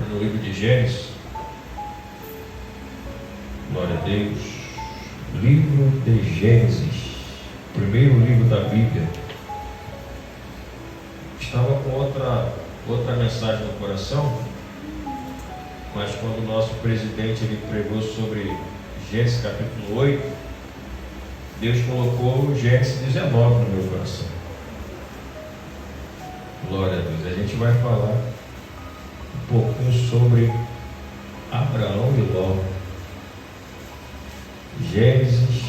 no livro de Gênesis. Glória a Deus. Livro de Gênesis, primeiro livro da Bíblia. Estava com outra mensagem no coração, mas quando o nosso presidente ele pregou sobre Gênesis capítulo 8, Deus colocou Gênesis 19 no meu coração. Glória a Deus. A gente vai falar um pouquinho sobre Abraão e Ló. Gênesis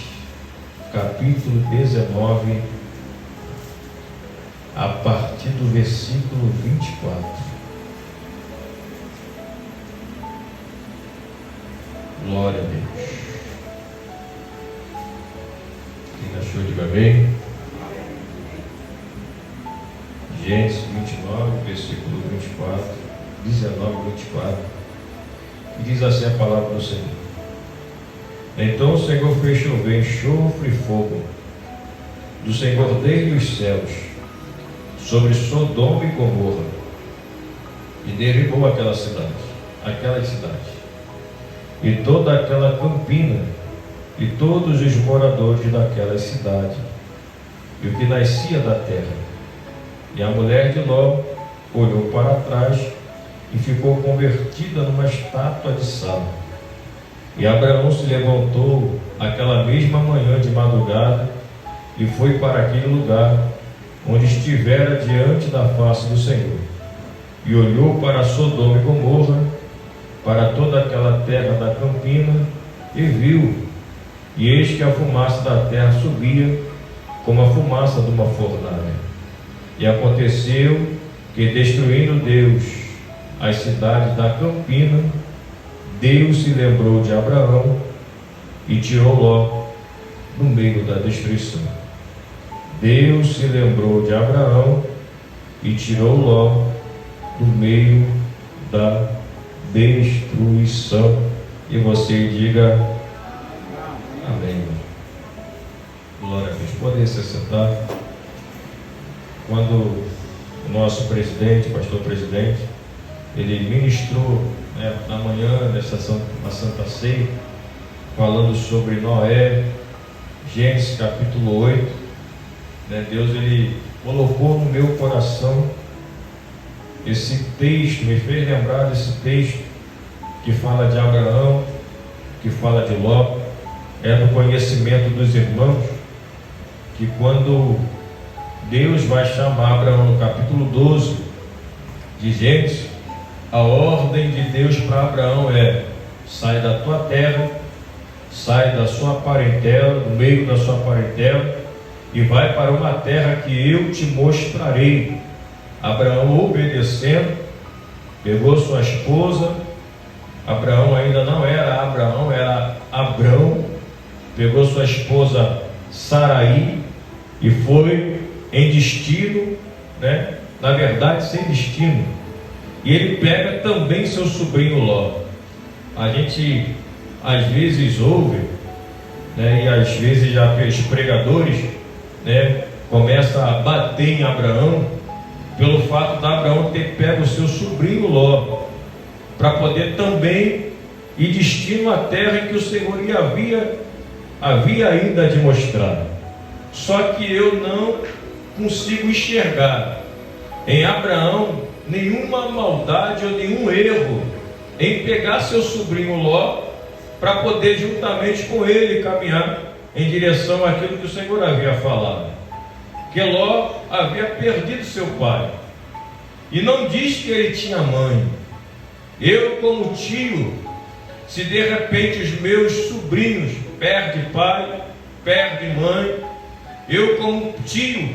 capítulo 19, a partir do versículo 24. Glória a Deus. Quem achou, diga amém. Gênesis 29, versículo 24, 19 e 24. E diz assim a palavra do Senhor: Então o Senhor fez chover enxofre e fogo do Senhor desde os céus sobre Sodoma e Gomorra, e derribou aquelas cidades, e toda aquela campina, e todos os moradores daquela cidade, e o que nascia da terra. E a mulher de Ló olhou para trás e ficou convertida numa estátua de sal. E Abraão se levantou aquela mesma manhã de madrugada e foi para aquele lugar onde estivera diante da face do Senhor, e olhou para Sodoma e Gomorra, para toda aquela terra da campina, e viu, e eis que a fumaça da terra subia como a fumaça de uma fornalha. E aconteceu que, destruindo Deus as cidades da campina, Deus se lembrou de Abraão e tirou Ló no meio da destruição. Deus se lembrou de Abraão e tirou Ló do meio da destruição. E você diga amém. Glória a Deus. Podem se sentar. Quando o nosso presidente, pastor presidente, ele ministrou na manhã dessa Santa Ceia, falando sobre Noé, Gênesis capítulo 8, Deus ele colocou no meu coração esse texto, me fez lembrar desse texto que fala de Abraão, que fala de Ló. É no conhecimento dos irmãos que quando Deus vai chamar Abraão no capítulo 12 de Gênesis, a ordem de Deus para Abraão é: sai da tua terra, sai da sua parentela, do meio da sua parentela, e vai para uma terra que eu te mostrarei. Abraão, obedecendo, pegou sua esposa. Abraão ainda não era Abraão, era Abrão. Pegou sua esposa Saraí e foi em destino, na verdade sem destino. E ele pega também seu sobrinho Ló. A gente às vezes ouve, e às vezes já os pregadores começam a bater em Abraão pelo fato de Abraão ter pego o seu sobrinho Ló para poder também ir destino à terra que o Senhor havia ainda de mostrar. Só que eu não consigo enxergar em Abraão nenhuma maldade ou nenhum erro em pegar seu sobrinho Ló para poder juntamente com ele caminhar em direção àquilo que o Senhor havia falado. Que Ló havia perdido seu pai, e não diz que ele tinha mãe. Eu, como tio, se de repente os meus sobrinhos perdem pai, perdem mãe, eu, como tio,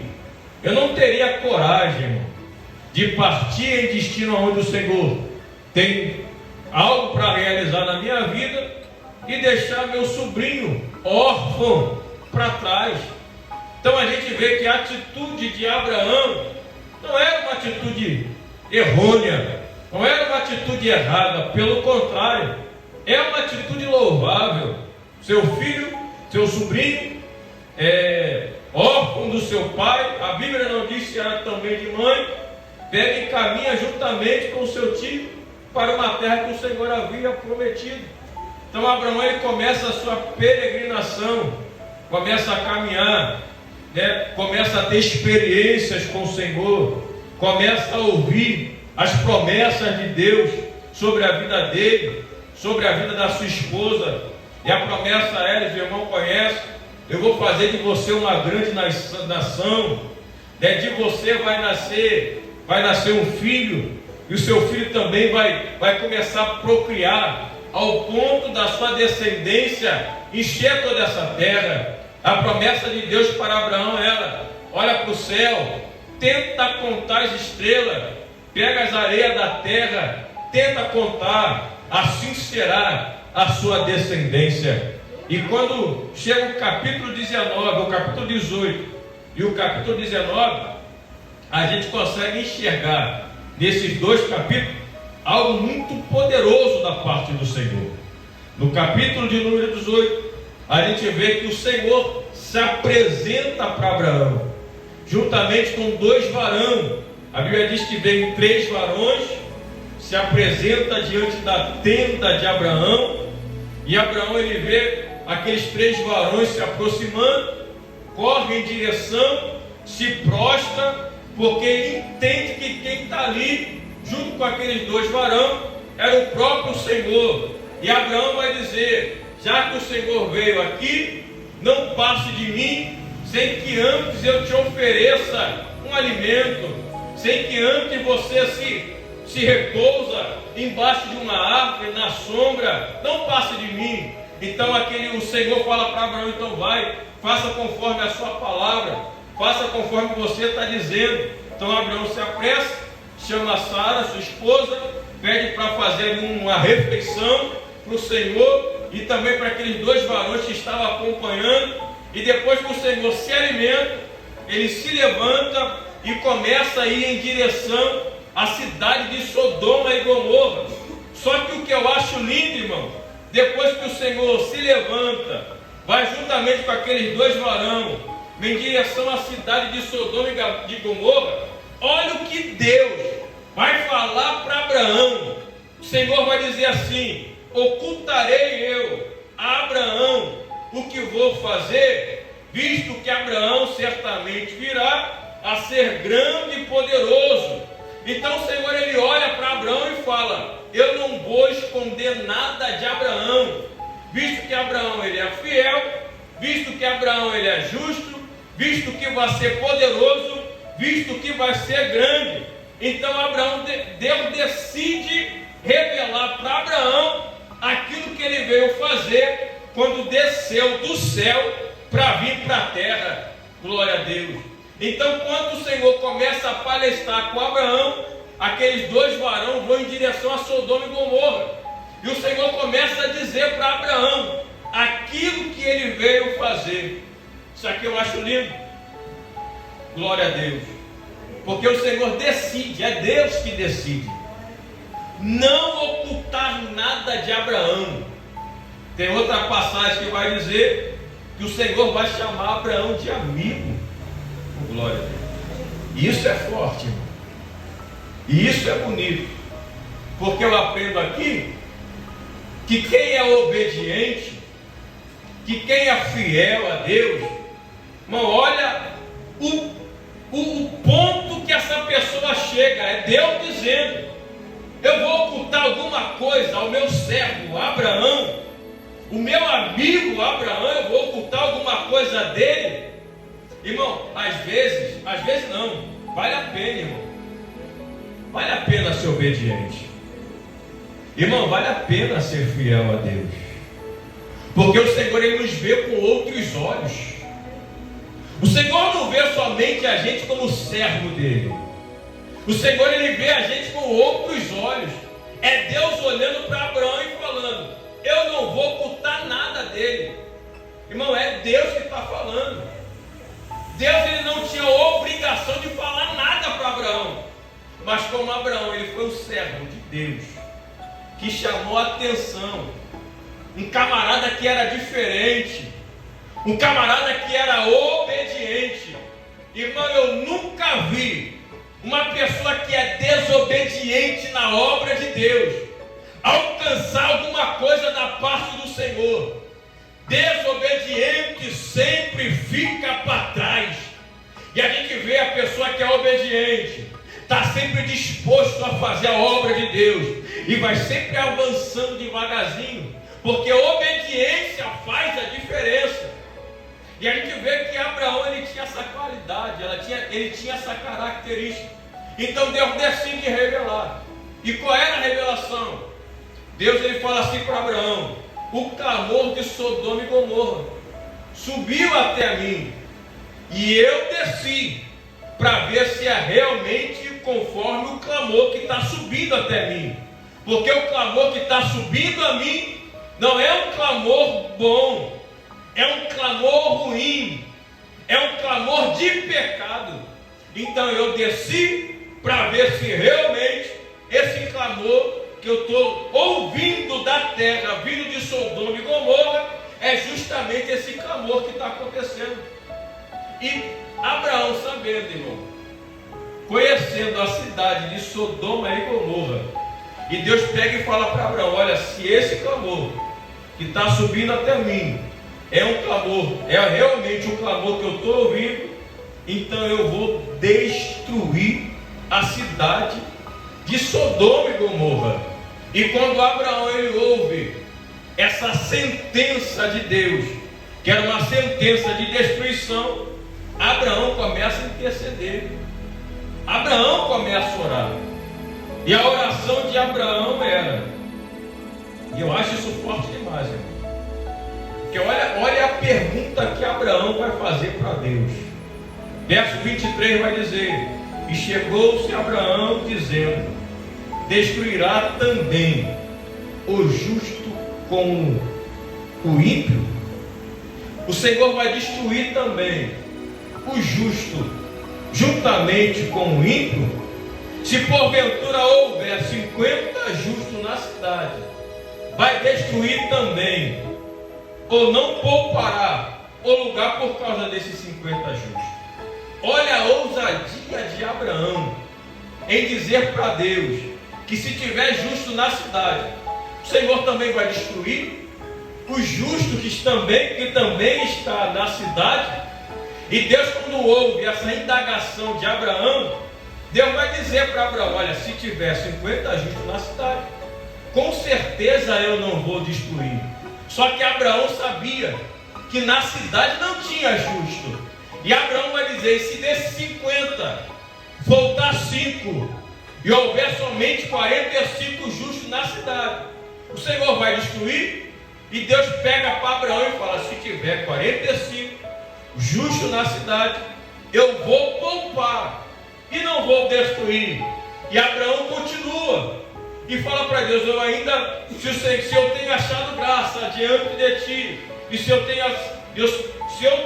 eu não teria coragem, irmão, de partir em destino aonde o Senhor tem algo para realizar na minha vida e deixar meu sobrinho órfão para trás. Então a gente vê que a atitude de Abraão não era uma atitude errônea, não era uma atitude errada, pelo contrário, é uma atitude louvável. Seu filho, seu sobrinho, órfão do seu pai, a Bíblia não diz se era também de mãe, pega e caminha juntamente com o seu tio para uma terra que o Senhor havia prometido. Então Abraão ele começa a sua peregrinação, começa a caminhar, começa a ter experiências com o Senhor, começa a ouvir as promessas de Deus sobre a vida dele, sobre a vida da sua esposa. E a promessa é, o irmão conhece: eu vou fazer de você uma grande nação, de você vai nascer um filho, e o seu filho também vai começar a procriar, ao ponto da sua descendência encher toda essa terra. A promessa de Deus para Abraão era: olha para o céu, tenta contar as estrelas, pega as areias da terra, tenta contar, assim será a sua descendência. E quando chega o capítulo 19, o capítulo 18 e o capítulo 19, a gente consegue enxergar nesses dois capítulos algo muito poderoso da parte do Senhor. No capítulo de número 18, a gente vê que o Senhor se apresenta para Abraão, juntamente com dois varões. A Bíblia diz que veio 3 varões, se apresenta diante da tenda de Abraão, e Abraão ele vê aqueles 3 varões se aproximando, corre em direção, se prostra, porque ele entende que quem está ali, junto com aqueles 2 varões, era o próprio Senhor. E Abraão vai dizer: já que o Senhor veio aqui, não passe de mim sem que antes eu te ofereça um alimento, sem que antes você se repousa embaixo de uma árvore, na sombra, não passe de mim. Então o Senhor fala para Abraão: então vai, faça conforme a sua palavra, faça conforme você está dizendo. Então Abraão se apressa, chama Sara, sua esposa, pede para fazer uma refeição para o Senhor e também para aqueles 2 varões que estavam acompanhando. E depois que o Senhor se alimenta, ele se levanta e começa a ir em direção à cidade de Sodoma e Gomorra. Só que o que eu acho lindo, irmão, depois que o Senhor se levanta, vai juntamente com aqueles 2 varões em direção à cidade de Sodoma e de Gomorra, olha o que Deus vai falar para Abraão. O Senhor vai dizer assim: ocultarei eu a Abraão o que vou fazer, visto que Abraão certamente virá a ser grande e poderoso. Então o Senhor ele olha para Abraão e fala: eu não vou esconder nada de Abraão, visto que Abraão ele é fiel, visto que Abraão ele é justo, visto que vai ser poderoso, visto que vai ser grande. Então Deus decide revelar para Abraão aquilo que ele veio fazer quando desceu do céu para vir para a terra. Glória a Deus. Então quando o Senhor começa a palestrar com Abraão, aqueles 2 varões vão em direção a Sodoma e Gomorra, e o Senhor começa a dizer para Abraão aquilo que ele veio fazer. Isso aqui eu acho lindo. Glória a Deus. Porque o Senhor decide, é Deus que decide não ocultar nada de Abraão. Tem outra passagem que vai dizer que o Senhor vai chamar Abraão de amigo. Glória a Deus. Isso é forte, irmão. E isso é bonito. Porque eu aprendo aqui que quem é obediente, que quem é fiel a Deus, irmão, olha o ponto que essa pessoa chega. É Deus dizendo: eu vou ocultar alguma coisa ao meu servo Abraão, o meu amigo Abraão, eu vou ocultar alguma coisa dele. Irmão, às vezes não, vale a pena, irmão. Vale a pena ser obediente. Irmão, vale a pena ser fiel a Deus. Porque o Senhor ele nos vê com outros olhos. O Senhor não vê somente a gente como servo dele. O Senhor ele vê a gente com outros olhos. É Deus olhando para Abraão e falando: eu não vou ocultar nada dele. Irmão, é Deus que está falando. Deus ele não tinha obrigação de falar nada para Abraão. Mas como Abraão ele foi um servo de Deus, que chamou a atenção, um camarada que era diferente, um camarada que era obediente. Irmão, eu nunca vi uma pessoa que é desobediente na a obra de Deus, alcançar alguma coisa da parte do Senhor. Desobediente sempre fica para trás. E a gente vê a pessoa que é obediente, está sempre disposto a fazer a obra de Deus, e vai sempre avançando devagarzinho, porque a obediência faz a diferença. E a gente vê que Abraão, ele tinha essa qualidade, ele tinha essa característica. Então Deus decide revelar. E qual era a revelação? Deus, ele fala assim para Abraão: o clamor de Sodoma e Gomorra subiu até mim, e eu desci para ver se é realmente conforme o clamor que está subindo até mim. Porque o clamor que está subindo a mim não é um clamor bom, é um clamor ruim, é um clamor de pecado. Então eu desci para ver se realmente esse clamor que eu estou ouvindo da terra, vindo de Sodoma e Gomorra, é justamente esse clamor que está acontecendo. E Abraão, sabendo, irmão, conhecendo a cidade de Sodoma e Gomorra, e Deus pega e fala para Abraão: olha, se esse clamor que está subindo até mim é um clamor, é realmente um clamor que eu estou ouvindo, então eu vou destruir a cidade de Sodoma e Gomorra. E quando Abraão, ele ouve essa sentença de Deus, que era uma sentença de destruição, Abraão começa a interceder, Abraão começa a orar. E a oração de Abraão era, e eu acho isso forte demais, irmão, porque olha a pergunta que Abraão vai fazer para Deus. Verso 23 vai dizer: e chegou-se Abraão dizendo: destruirá também o justo com o ímpio? O Senhor vai destruir também o justo juntamente com o ímpio? Se porventura houver 50 justos na cidade, vai destruir também, ou não poupará o lugar por causa desses 50 justos? Olha a ousadia de Abraão em dizer para Deus que se tiver justo na cidade, o Senhor também vai destruir o justo que também está na cidade. E Deus, quando ouve essa indagação de Abraão, Deus vai dizer para Abraão: olha, se tiver 50 justos na cidade, com certeza eu não vou destruir. Só que Abraão sabia que na cidade não tinha justo. E Abraão vai dizer: se desses 50 voltar 5 e houver somente 45 justos na cidade, o Senhor vai destruir? E Deus pega para Abraão e fala: se tiver 45 justos na cidade, eu vou poupar e não vou destruir. E Abraão continua e fala para Deus: eu ainda, se eu tenho achado graça diante de ti, e se eu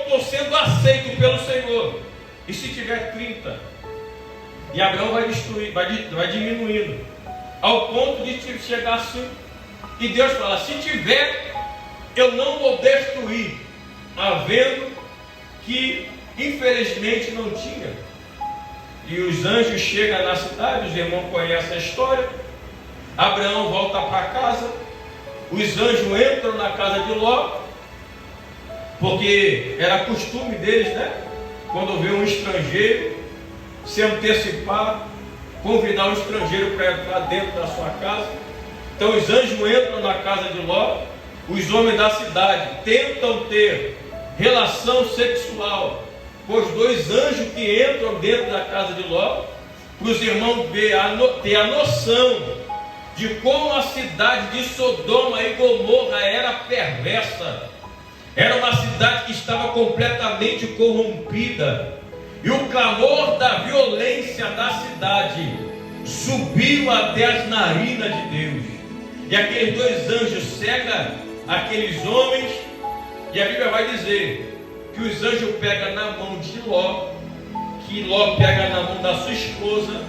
estou sendo aceito pelo Senhor, e se tiver 30? E Abraão vai destruir, vai diminuindo, ao ponto de chegar a 5. E Deus fala: se tiver, eu não vou destruir, havendo que infelizmente não tinha. E os anjos chegam na cidade, os irmãos conhecem a história. Abraão volta para casa, os anjos entram na casa de Ló, porque era costume deles, né? Quando vê um estrangeiro, se antecipar, convidar um estrangeiro para entrar dentro da sua casa. Então os anjos entram na casa de Ló, os homens da cidade tentam ter relação sexual com os 2 anjos que entram dentro da casa de Ló, para os irmãos ter a noção de como a cidade de Sodoma e Gomorra era perversa. Era uma cidade que estava completamente corrompida, e o clamor da violência da cidade subiu até as narinas de Deus. E aqueles 2 anjos cegam aqueles homens, e a Bíblia vai dizer que os anjos pegam na mão de Ló, que Ló pega na mão da sua esposa,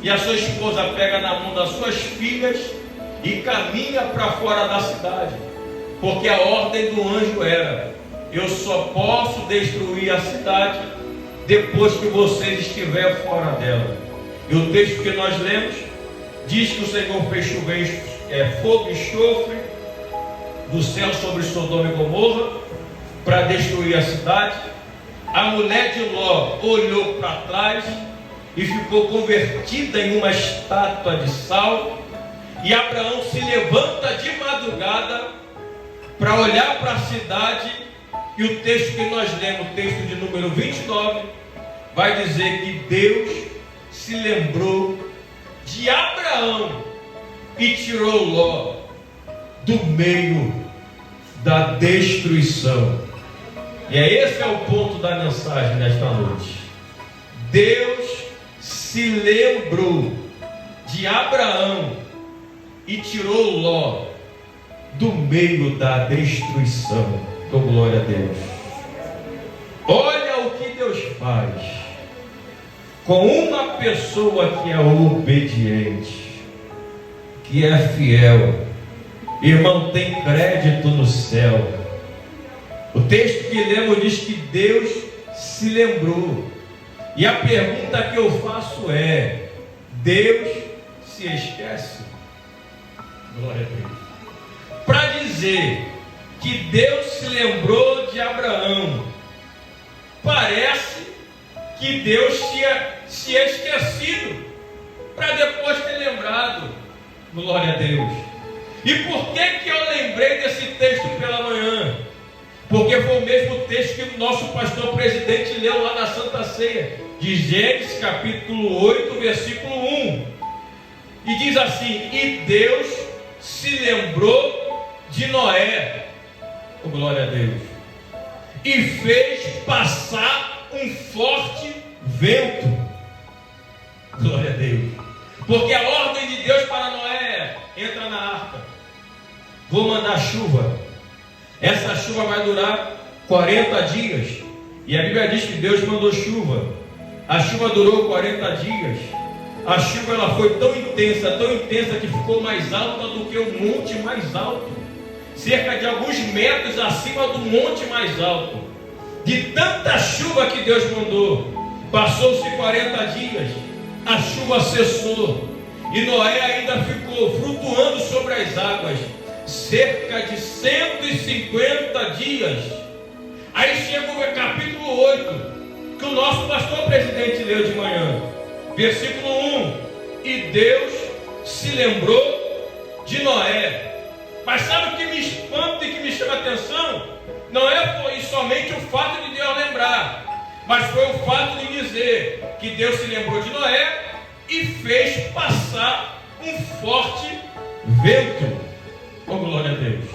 e a sua esposa pega na mão das suas filhas e caminha para fora da cidade, porque a ordem do anjo era: eu só posso destruir a cidade depois que vocês estiverem fora dela. E o texto que nós lemos diz que o Senhor fez chover fogo e enxofre do céu sobre Sodoma e Gomorra para destruir a cidade. A mulher de Ló olhou para trás e ficou convertida em uma estátua de sal. E Abraão se levanta de madrugada para olhar para a cidade, e o texto que nós lemos, o texto de número 29, vai dizer que Deus se lembrou de Abraão e tirou Ló do meio da destruição. E esse é o ponto da mensagem nesta noite. Deus se lembrou de Abraão e tirou Ló do meio da destruição. Com glória a Deus. Olha o que Deus faz com uma pessoa que é obediente, que é fiel. Irmão, tem crédito no céu. O texto que lemos diz que Deus se lembrou. E a pergunta que eu faço é: Deus se esquece? Glória a Deus. Para dizer que Deus se lembrou de Abraão, parece que Deus tinha se esquecido para depois ter lembrado. Glória a Deus. E por que eu lembrei desse texto pela manhã? Porque foi o mesmo texto que o nosso pastor presidente leu lá na Santa Ceia, de Gênesis capítulo 8, versículo 1. E diz assim: e Deus se lembrou de Noé, oh, glória a Deus, e fez passar um forte vento. Glória a Deus. Porque a ordem de Deus para Noé é: entra na arca, vou mandar chuva. Essa chuva vai durar 40 dias. E a Bíblia diz que Deus mandou chuva. A chuva durou 40 dias. A chuva ela foi tão intensa que ficou mais alta do que o monte mais alto, cerca de alguns metros acima do monte mais alto. De tanta chuva que Deus mandou, passou-se 40 dias, a chuva cessou, e Noé ainda ficou flutuando sobre as águas, cerca de 150 dias. Aí chega o capítulo 8, que o nosso pastor presidente leu de manhã, versículo 1: e Deus se lembrou de Noé. Mas sabe o que me espanta e que me chama a atenção? Não foi somente o fato de Deus lembrar, mas foi o fato de dizer que Deus se lembrou de Noé e fez passar um forte vento. Oh, glória a Deus.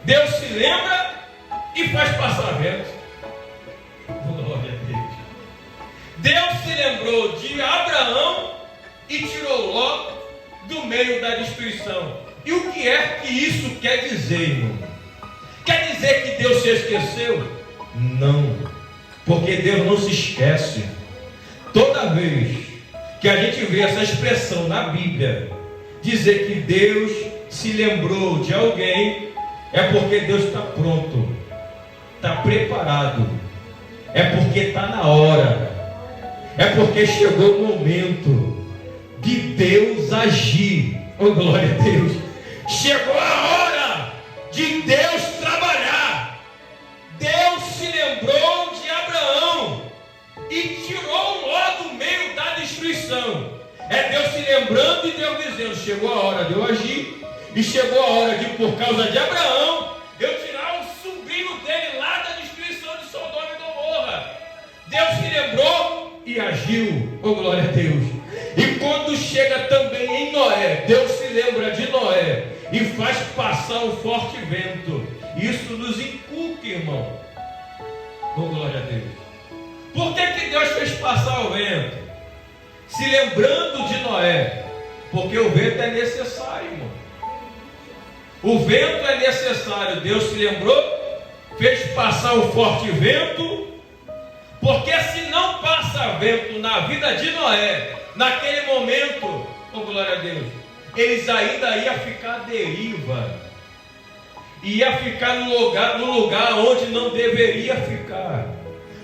Deus se lembra e faz passar vento. Oh, glória a Deus. Deus se lembrou de Abraão e tirou Ló do meio da destruição. E o que é que isso quer dizer, irmão? Quer dizer que Deus se esqueceu? Não, porque Deus não se esquece. Toda vez que a gente vê essa expressão na Bíblia, dizer que Deus se lembrou de alguém, é porque Deus está pronto, está preparado, é porque está na hora, é porque chegou o momento de Deus agir. Oh, glória a Deus. Chegou a hora de Deus trabalhar. Deus se lembrou de Abraão e tirou Ló do meio da destruição. É Deus se lembrando e Deus dizendo: chegou a hora de eu agir, e chegou a hora de, por causa de Abraão, eu tirar o sobrinho dele lá da destruição de Sodoma e Gomorra. Deus se lembrou e agiu. Oh, glória a Deus. E quando chega também em Noé, Deus se lembra de Noé e faz passar um forte vento. Isso nos inculca, irmão. Oh, glória a Deus. Por que Deus fez passar o vento? Se lembrando de Noé, porque o vento é necessário, irmão. O vento é necessário. Deus se lembrou, fez passar o forte vento, porque se não passa vento na vida de Noé, naquele momento, oh, glória a Deus, eles ainda iam ficar à deriva, ia ficar no lugar onde não deveria ficar.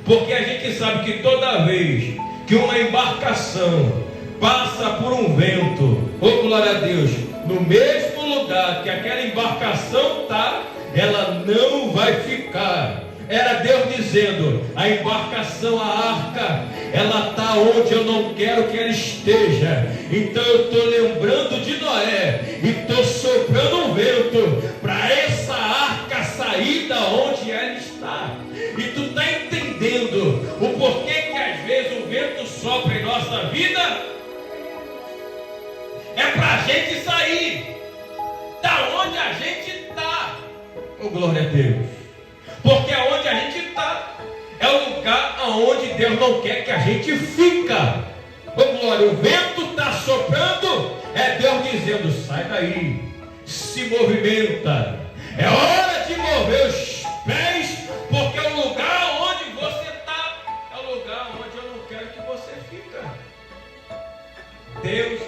Porque a gente sabe que toda vez que uma embarcação passa por um vento, oh glória a Deus, no mesmo lugar que aquela embarcação está, ela não vai ficar. Era Deus dizendo: a embarcação, a arca, ela está onde eu não quero que ela esteja. Então eu estou lembrando de Noé e estou soprando um vento para essa arca sair da onde ela está. E tu está entendendo o porquê que às vezes o vento sopra em nossa vida? É para a gente sair da onde a gente está. Oh, glória a Deus. Porque aonde a gente está é o lugar aonde Deus não quer que a gente fica. Oh, glória, o vento está soprando, é Deus dizendo: sai daí, se movimenta. É hora de mover os pés, porque o lugar onde você está é o lugar onde eu não quero que você fica. Deus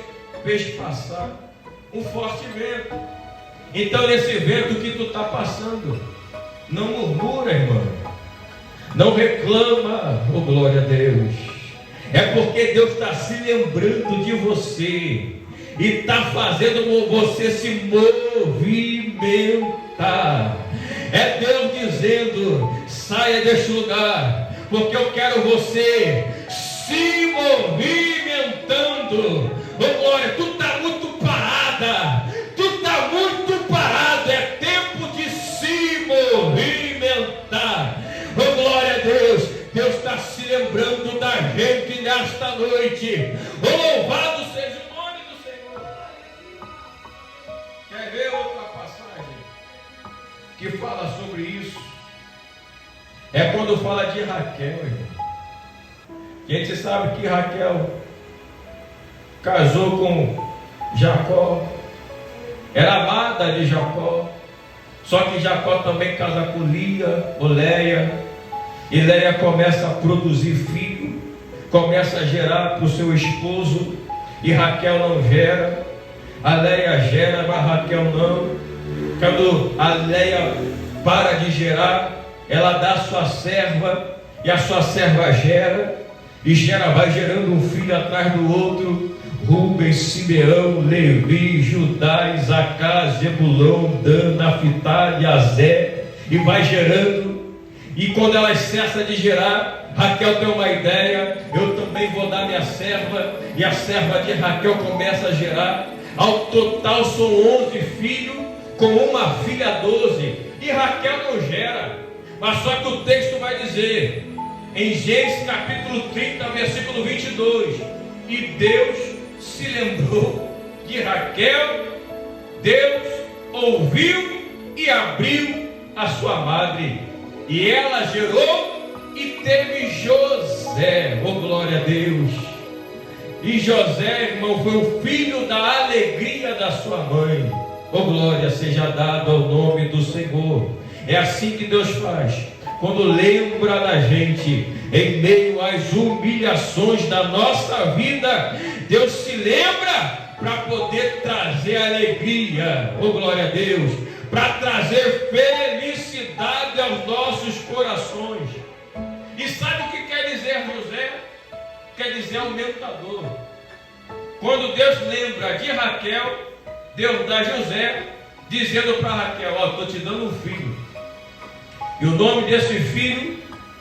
fez passar um forte vento. Então nesse vento que tu está passando, não murmura, irmão, não reclama, oh glória a Deus. É porque Deus está se lembrando de você e está fazendo você se movimentar. É Deus dizendo: saia deste lugar, porque eu quero você se movimentando. Oh glória, tu está muito parada, tu está muito parado. É tempo de se movimentar. Oh glória a Deus. Deus está se lembrando da gente nesta noite. Oh, louvado seja o nome do Senhor. Quer ver outra passagem que fala sobre isso? É quando fala de Raquel, irmão. A gente sabe que Raquel casou com Jacó, era amada de Jacó, só que Jacó também casa com Lia, ou Leia, e Leia começa a produzir filho, começa a gerar para o seu esposo, e Raquel não gera. A Leia gera, mas Raquel não. Quando a Leia para de gerar, ela dá a sua serva, e a sua serva gera, e gera, vai gerando um filho atrás do outro. Rubens, Simeão, Levi, Judá, Isacar, Zebulão, Dan, Naphtali, Azé, e vai gerando. E quando elas cessam de gerar, Raquel tem uma ideia: eu também vou dar minha serva, e a serva de Raquel começa a gerar. Ao total são 11 filhos, com uma filha 12, e Raquel não gera. Mas só que o texto vai dizer, em Gênesis capítulo 30, versículo 22, e Deus se lembrou de Raquel, Deus ouviu e abriu a sua madre, e ela gerou e teve José. Oh glória a Deus. E José, irmão, foi o filho da alegria da sua mãe. Oh glória seja dada ao nome do Senhor. É assim que Deus faz. Quando lembra da gente em meio às humilhações da nossa vida, Deus se lembra para poder trazer alegria, oh glória a Deus, para trazer felicidade aos nossos corações. E sabe o que quer dizer José? Quer dizer aumentador. Quando Deus lembra de Raquel, Deus dá José, dizendo para Raquel: ó, estou te dando um filho. E o nome desse filho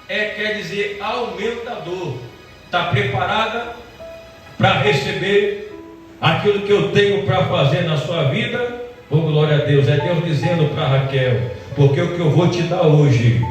quer dizer aumentador. Está preparada para receber aquilo que eu tenho para fazer na sua vida? Oh glória a Deus. É Deus dizendo para Raquel: porque o que eu vou te dar hoje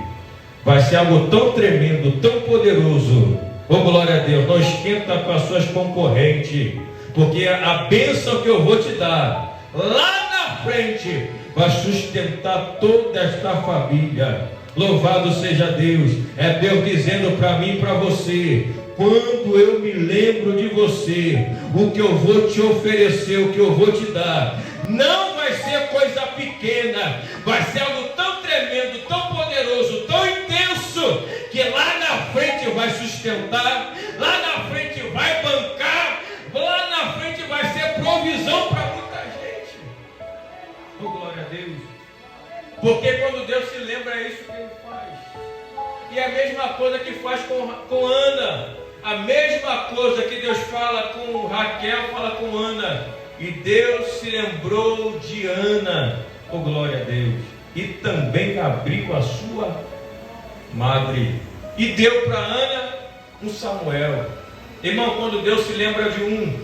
vai ser algo tão tremendo, tão poderoso. Oh glória a Deus. Não esquenta com as suas concorrentes, porque a bênção que eu vou te dar lá na frente vai sustentar toda esta família. Louvado seja Deus. É Deus dizendo para mim e para você: quando eu me lembro de você, o que eu vou te oferecer, o que eu vou te dar, não vai ser coisa pequena, vai ser algo tão tremendo, tão poderoso, tão intenso, que lá na frente vai sustentar, lá na frente vai bancar, lá na frente vai ser provisão para muita gente. Oh glória a Deus. Porque quando Deus se lembra, é isso que Ele faz. E é a mesma coisa que faz com Ana. A mesma coisa que Deus fala com Raquel, fala com Ana. E Deus se lembrou de Ana, oh glória a Deus, e também abriu a sua madre. E deu para Ana um Samuel. Irmão, quando Deus se lembra de um,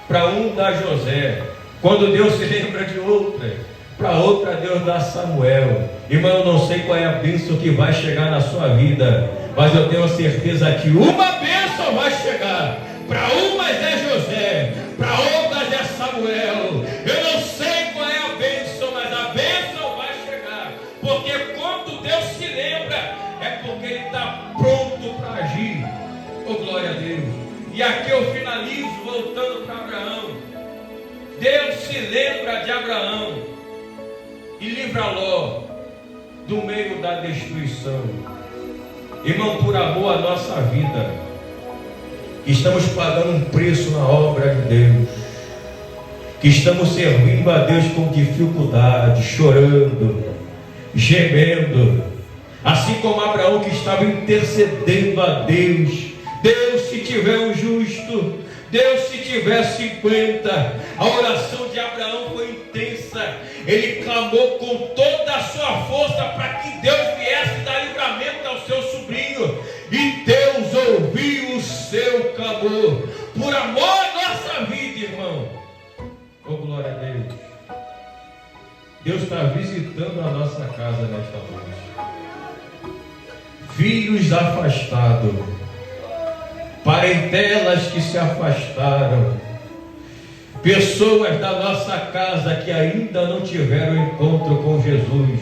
para um dá José. Quando Deus se lembra de outra, para outra Deus dá Samuel. Irmão, eu não sei qual é a bênção que vai chegar na sua vida, mas eu tenho certeza que uma bênção vai chegar. Para umas é José, para outras é Samuel. Eu não sei qual é a bênção, mas a bênção vai chegar. Porque quando Deus se lembra, é porque Ele está pronto para agir. Oh glória a Deus. E aqui eu finalizo voltando para Abraão. Deus se lembra de Abraão e livra Ló do meio da destruição. Irmão, por amor à nossa vida, estamos pagando um preço na obra de Deus, que estamos servindo a Deus com dificuldade, chorando, gemendo, assim como Abraão, que estava intercedendo a Deus. Deus, se tiver um justo, Deus, se tiver 50, a oração de Abraão foi intensa. Ele clamou com toda a sua força para que Deus viesse dar livramento ao seu sobrinho. E Deus ouviu o seu clamor. Por amor à nossa vida, irmão. Oh, glória a Deus. Deus está visitando a nossa casa nesta noite. Filhos afastados, parentelas que se afastaram, pessoas da nossa casa que ainda não tiveram encontro com Jesus,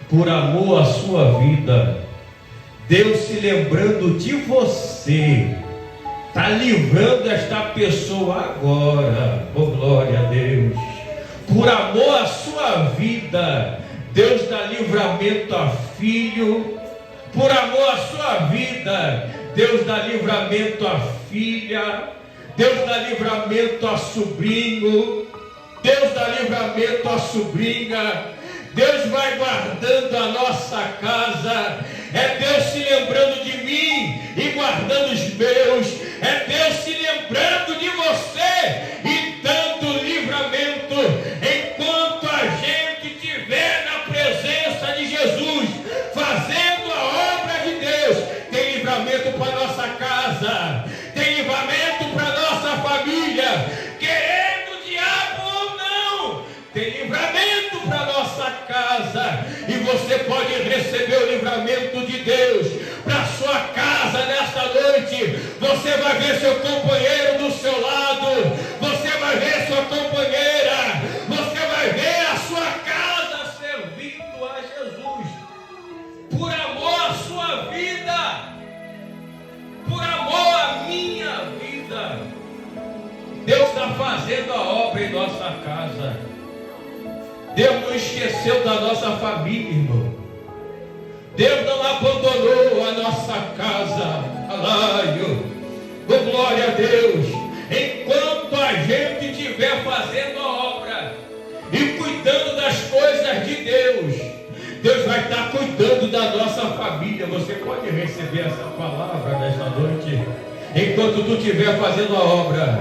por amor à sua vida, Deus se lembrando de você, está livrando esta pessoa agora, oh glória a Deus, por amor à sua vida, Deus dá livramento a filho, por amor à sua vida, Deus dá livramento à filha, Deus dá livramento a sobrinho, Deus dá livramento à sobrinha. Deus vai guardando a nossa casa. É Deus se lembrando de mim e guardando os meus. É Deus se lembrando de você e dando livramento. Enquanto a gente estiver na presença de Jesus, fazendo a obra de Deus, tem livramento para nossa casa, tem livramento para nossa família, querendo o diabo ou não, tem livramento para nossa casa. E você pode receber o livramento de Deus para sua casa nesta noite. Você vai ver seu companheiro do seu lado, você vai ver sua companheira, você vai ver a sua casa servindo a Jesus, por amor à sua vida, por amor à minha vida. Deus está fazendo a obra em nossa casa. Deus não esqueceu da nossa família, irmão. Deus não abandonou a nossa casa. Alaio, oh, glória a Deus. Enquanto a gente estiver fazendo a obra e cuidando das coisas de Deus, Deus vai estar cuidando da nossa família. Você pode receber essa palavra nesta noite. Enquanto tu estiver fazendo a obra,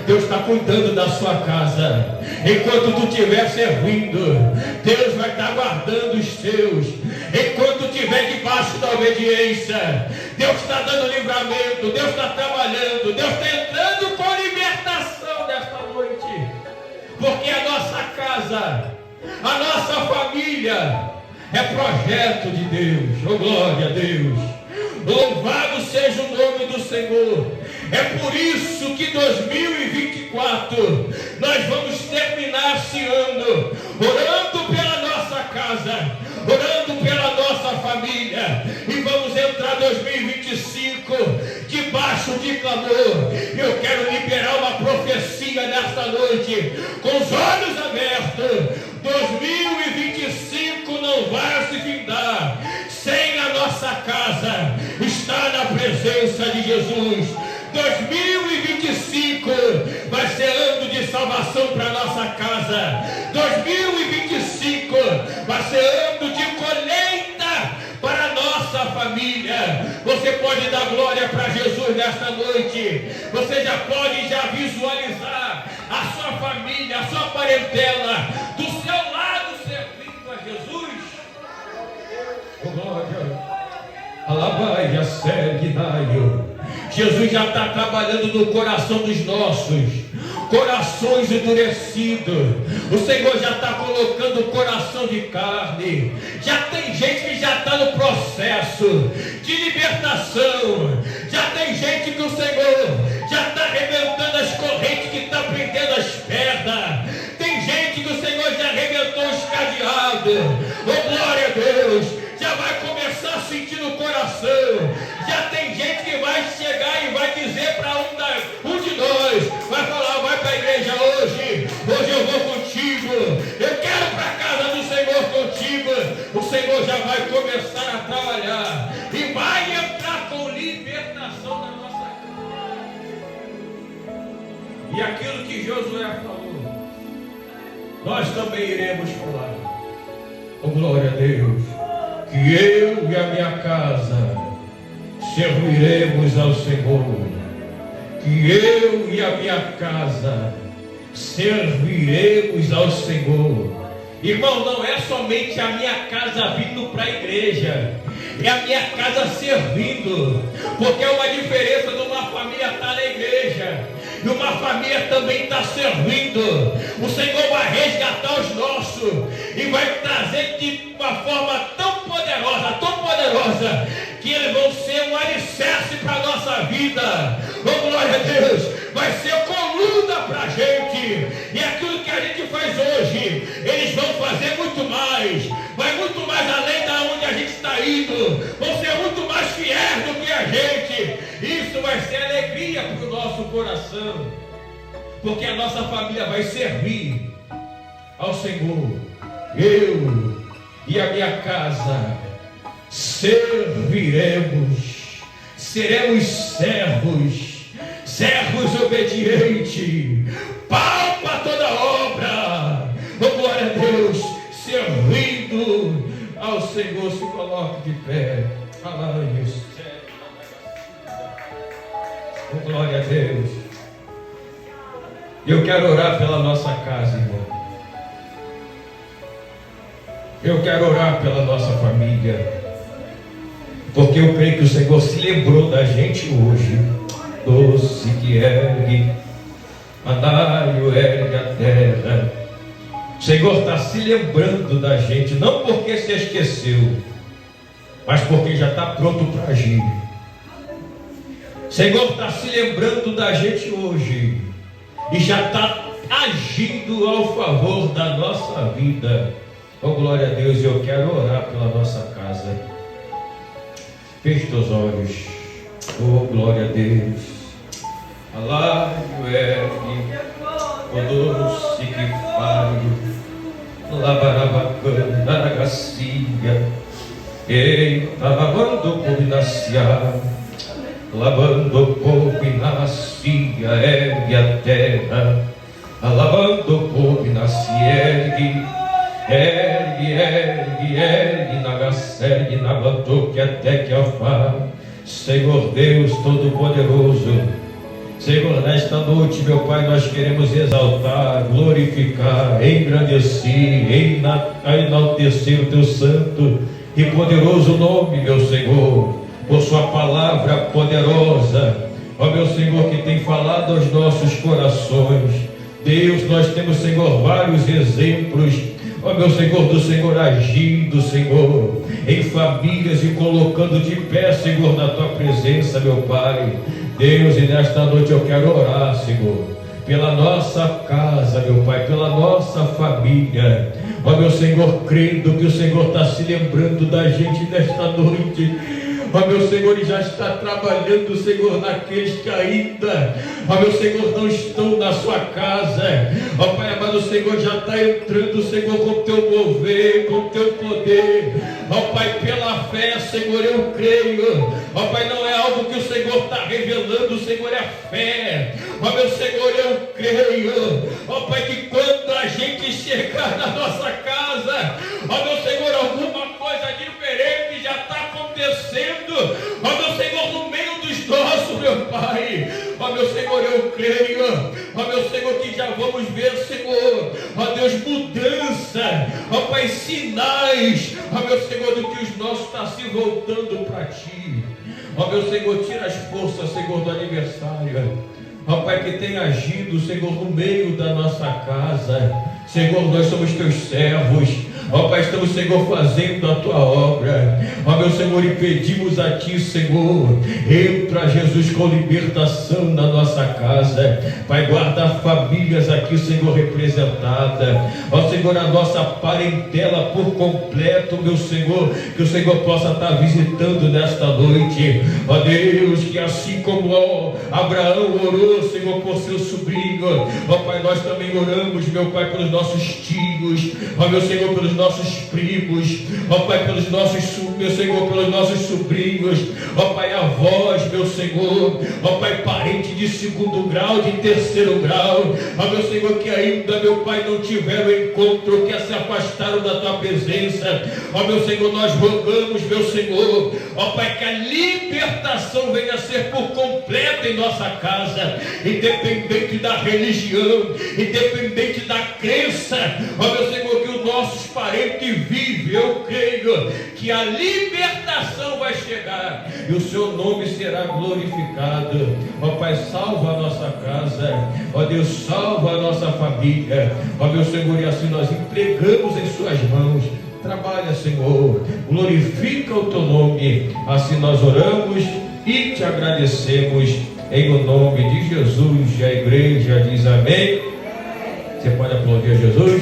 Deus está cuidando da sua casa. Enquanto tu estiver servindo, Deus vai estar guardando os seus. Enquanto estiver debaixo da obediência, Deus está dando livramento, Deus está trabalhando, Deus está entrando com libertação nesta noite. Porque a nossa casa, a nossa família é projeto de Deus. Oh glória a Deus. Louvado seja o nome do Senhor. É por isso que 2024 nós vamos terminar esse ano orando pela nossa casa, orando pela nossa família, e vamos entrar 2025 debaixo de clamor. Eu quero liberar uma profecia nesta noite, com os olhos abertos. 2025 não vai se findar sem a nossa casa estar na presença de Jesus. 2025 vai ser ano de salvação para nossa casa. 2025 vai ser ano de colheita para a nossa família. Você pode dar glória para Jesus Deus, nesta noite, você já pode visualizar a sua família, a sua parentela, do seu lado servindo a Jesus. Oh, glória! Alabaia, Serguinaio. Jesus já está trabalhando no coração dos nossos corações endurecidos. O Senhor já está colocando o coração de carne. Já tem gente que já está no processo de libertação. Já tem gente que o Senhor já está arrebentando as correntes que está prendendo as pernas. Tem gente que o Senhor já arrebentou os cadeados. Oh, glória a Deus! Já vai começar a sentir no coração. Já tem gente que vai chegar e vai dizer para um de nós, vai falar, vai para a igreja hoje eu vou contigo, eu quero para a casa do Senhor contigo. O Senhor já vai começar a trabalhar e vai entrar com libertação na nossa casa. E aquilo que Josué falou, nós também iremos falar. Oh, glória a Deus, que eu e a minha casa serviremos ao Senhor. Que eu e a minha casa serviremos ao Senhor. Irmão, não é somente a minha casa vindo para a igreja, é a minha casa servindo, porque é uma diferença de uma família estar na igreja e uma família também está servindo. O Senhor vai resgatar os nossos e vai trazer de uma forma tão poderosa, que eles vão ser um alicerce para a nossa vida. Oh, glória a Deus! Vai ser coluna para a gente. E aquilo que a gente faz hoje, eles vão fazer muito mais. Vai muito mais além da onde a gente está indo. Vão ser muito mais fiéis do que a gente. Isso vai ser alegria para o nosso coração. Porque a nossa família vai servir ao Senhor. Eu e a minha casa serviremos, seremos servos obedientes, palpa toda obra. Oh, glória a Deus, servindo ao Senhor. Se coloque de pé. Aleluia. Oh, glória a Deus. Eu quero orar pela nossa casa, irmão. Eu quero orar pela nossa família, porque eu creio que o Senhor se lembrou da gente hoje. Doce que ergue, Anário ergue a terra. O Senhor está se lembrando da gente, não porque se esqueceu, mas porque já está pronto para agir. O Senhor está se lembrando da gente hoje e já está agindo ao favor da nossa vida. Oh, glória a Deus, eu quero orar pela nossa casa. Feche teus olhos. Oh, glória a Deus. Alário ergue, o doce que falho, labarabacana, ragacia, eita, lavando combinacia, lavando combinacia, ergue a terra, lavando combinacia, ergue, nagacergue, nabatoque até que alfar. Senhor Deus Todo-Poderoso, Senhor, nesta noite, meu Pai, nós queremos exaltar, glorificar, engrandecer, enaltecer o Teu santo e poderoso nome, meu Senhor, por Sua palavra poderosa, ó meu Senhor, que tem falado aos nossos corações. Deus, nós temos, Senhor, vários exemplos, ó meu Senhor, do Senhor agindo, Senhor, em famílias e colocando de pé, Senhor, na Tua presença, meu Pai. Deus, e nesta noite eu quero orar, Senhor, pela nossa casa, meu Pai, pela nossa família. Ó meu Senhor, crendo que o Senhor está se lembrando da gente nesta noite. Ó meu Senhor, e já está trabalhando, Senhor, naqueles que ainda, ó meu Senhor, não estão na sua casa. Ó Pai amado, o Senhor já está entrando, Senhor, com o Teu mover, com o Teu poder. Ó Pai, pela fé, Senhor, eu creio. Ó Pai, não é algo que o Senhor está revelando, o Senhor é fé. Ó meu Senhor, eu creio. Ó Pai, que quando a gente chegar na nossa casa, ó meu Senhor, alguma coisa diferente já está acontecendo. Ó meu Senhor, no meio dos nossos, meu vamos ver, Senhor, ó Deus, mudança, ó Pai, sinais, ó meu Senhor, do que os nossos estão se voltando para Ti. Ó meu Senhor, tira as forças, Senhor, do aniversário. Ó Pai, que tem agido, Senhor, no meio da nossa casa. Senhor, nós somos Teus servos. Ó Pai, estamos, Senhor, fazendo a Tua obra. Ó meu Senhor, e pedimos a Ti, Senhor, entra, Jesus, com libertação na nossa casa. Pai, guarda famílias aqui, Senhor, representada. Ó Senhor, a nossa parentela por completo, meu Senhor, que o Senhor possa estar visitando nesta noite. Ó Deus, que assim como Abraão orou, Senhor, por seu sobrinho, ó Pai, nós também oramos, meu Pai, pelos nossos tios, ó meu Senhor, pelos nossos primos, ó Pai, pelos nossos, meu Senhor, pelos nossos sobrinhos, ó Pai, avós, meu Senhor, ó Pai, parente de segundo grau, de terceiro grau, ó meu Senhor, que ainda, meu Pai, não tiveram encontro, que se afastaram da Tua presença, ó meu Senhor, nós rogamos, meu Senhor, ó Pai, que a libertação venha a ser por completo em nossa casa, independente da religião, independente da crença, ó meu Senhor, que os nossos parentes vivem, eu creio que a libertação vai chegar e o Seu nome será glorificado. Ó Pai, salva a nossa casa, ó Deus, salva a nossa família, ó meu Senhor, e assim nós entregamos em Suas mãos. Trabalha, Senhor, glorifica o Teu nome, assim nós oramos e Te agradecemos, em o nome de Jesus. A igreja diz amém. Você pode aplaudir a Jesus?